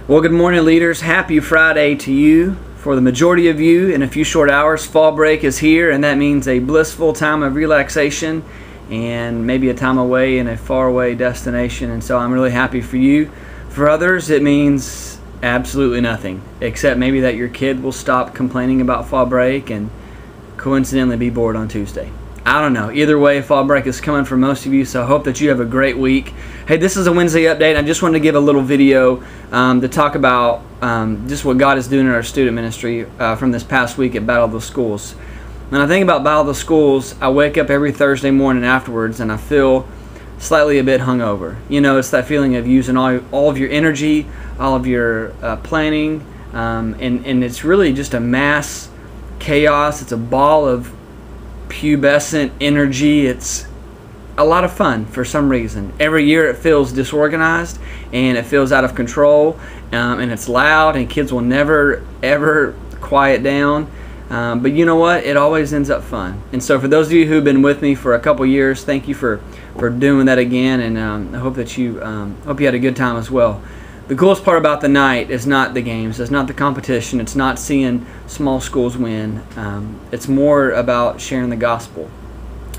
Well, good morning, leaders. Happy Friday to you. For the majority of you, in a few short hours, fall break is here, and that means a blissful time of relaxation and maybe a time away in a faraway destination. And so I'm really happy for you. For others, it means absolutely nothing, except maybe that your kid will stop complaining about fall break and coincidentally be bored on Tuesday. I don't know. Either way, fall break is coming for most of you, so I hope that you have a great week. Hey, this is a Wednesday update. I just wanted to give a little video to talk about just what God is doing in our student ministry from this past week at Battle of the Schools. When I think about Battle of the Schools, I wake up every Thursday morning afterwards and I feel slightly a bit hungover. You know, it's that feeling of using all of your energy, all of your planning, and it's really just a mass chaos. It's a ball of pubescent energy. It's a lot of fun for some reason. Every year it feels disorganized and it feels out of control, and it's loud, and kids will never ever quiet down, but you know what, it always ends up fun. And so for those of you who've been with me for a couple years, thank you for doing that again, and I hope that you had a good time as well. The coolest part about the night is not the games, it's not the competition, it's not seeing small schools win. It's more about sharing the gospel.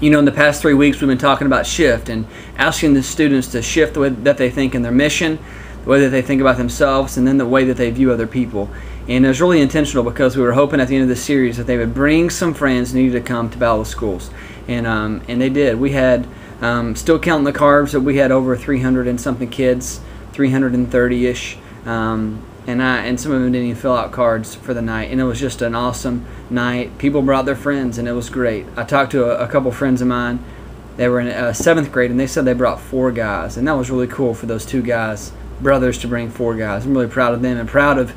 You know, in the past 3 weeks we've been talking about shift and asking the students to shift the way that they think in their mission, the way that they think about themselves, and then the way that they view other people. And it was really intentional because we were hoping at the end of the series that they would bring some friends who needed to come to Battle of Schools. And they did. We had, still counting the carbs, that we had over 300 and something kids, 330-ish, and some of them didn't even fill out cards for the night, and it was just an awesome night. People brought their friends, and it was great. I talked to a couple friends of mine. They were in 7th grade, and they said they brought 4 guys, and that was really cool for those 2 guys, brothers, to bring 4 guys. I'm really proud of them and proud of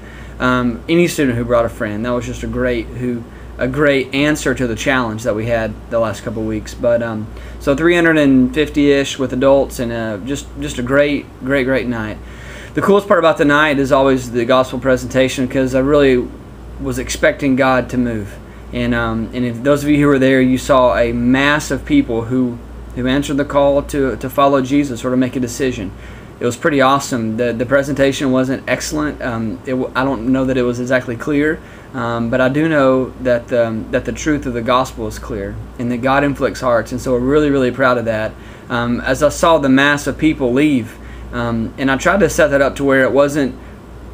any student who brought a friend. That was just a great answer to the challenge that we had the last couple of weeks. But so 350-ish with adults, and just a great night. The coolest part about the night is always the gospel presentation, because I really was expecting God to move. And if those of you who were there, you saw a mass of people who answered the call to follow Jesus or to make a decision. It was pretty awesome. The presentation wasn't excellent. I don't know that it was exactly clear, but I do know that the truth of the gospel is clear and that God inflicts hearts, and so we're really proud of that. As I saw the mass of people leave, and I tried to set that up to where it wasn't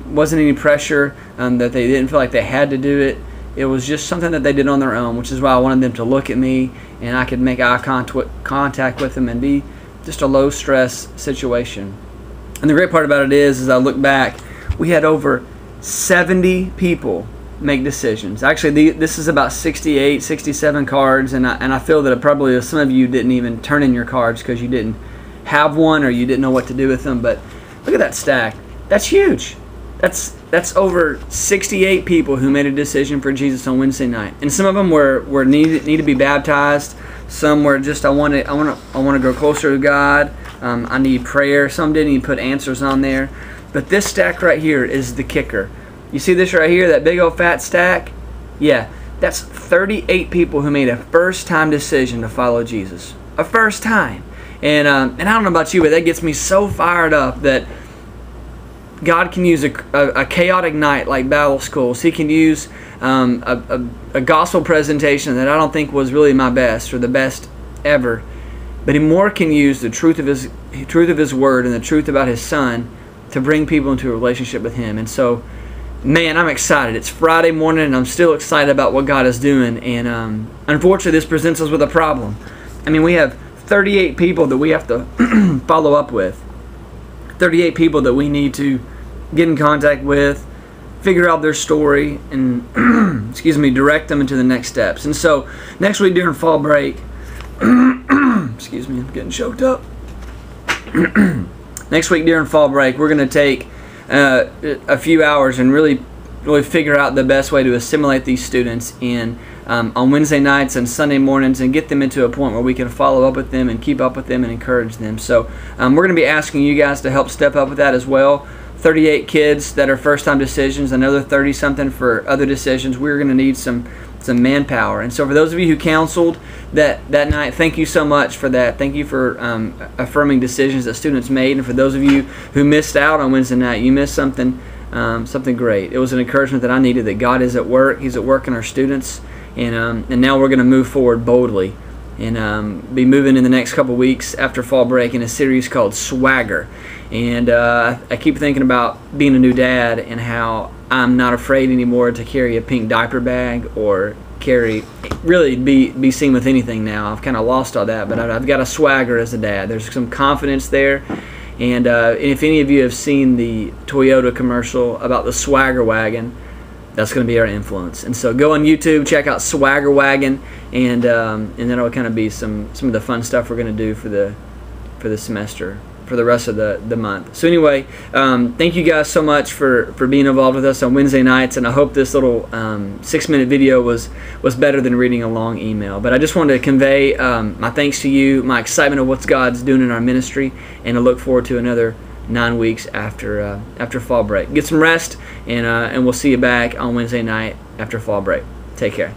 any pressure, that they didn't feel like they had to do it. It was just something that they did on their own, which is why I wanted them to look at me and I could make eye contact with them and be just a low stress situation. And the great part about it is, as I look back, we had over 70 people make decisions. Actually, this is about 68, 67 cards, and I feel that probably some of you didn't even turn in your cards because you didn't have one or you didn't know what to do with them. But look at that stack. That's huge. That's over 68 people who made a decision for Jesus on Wednesday night, and some of them were need to be baptized. Some were just I want to grow closer to God. I need prayer. Some didn't even put answers on there. But this stack right here is the kicker. You see this right here, that big old fat stack? Yeah, that's 38 people who made a first-time decision to follow Jesus. A first time. And I don't know about you, but that gets me so fired up that God can use a chaotic night like Battle of Schools. He can use a gospel presentation that I don't think was really my best or the best ever, but He more can use the truth of His Word and the truth about His Son to bring people into a relationship with Him. And so, man, I'm excited. It's Friday morning, and I'm still excited about what God is doing. And unfortunately, this presents us with a problem. I mean, we have 38 people that we have to follow up with. 38 people that we need to get in contact with, figure out their story, and excuse me, direct them into the next steps. And so next week during fall break, excuse me, I'm getting choked up. Next week during fall break, we're going to take a few hours and really figure out the best way to assimilate these students in on Wednesday nights and Sunday mornings, and get them into a point where we can follow up with them and keep up with them and encourage them. So we're going to be asking you guys to help step up with that as well. 38 kids that are first-time decisions, another 30-something for other decisions. We're going to need some manpower. And so for those of you who counseled that night, thank you so much for that. Thank you for affirming decisions that students made. And for those of you who missed out on Wednesday night, you missed something something great. It was an encouragement that I needed, that God is at work. He's at work in our students, and now we're going to move forward boldly and be moving in the next couple weeks after fall break in a series called Swagger. And I keep thinking about being a new dad and how I'm not afraid anymore to carry a pink diaper bag or be seen with anything now. I've kind of lost all that, but I've got a swagger as a dad. There's some confidence there. And if any of you have seen the Toyota commercial about the Swagger Wagon, that's going to be our influence. And so go on YouTube, check out Swagger Wagon, and that'll kind of be some of the fun stuff we're going to do for the semester, for the rest of the month. So anyway, thank you guys so much for being involved with us on Wednesday nights, and I hope this little 6-minute video was better than reading a long email. But I just wanted to convey my thanks to you, my excitement of what God's doing in our ministry, and I look forward to another 9 weeks after fall break. Get some rest, and we'll see you back on Wednesday night after fall break. Take care.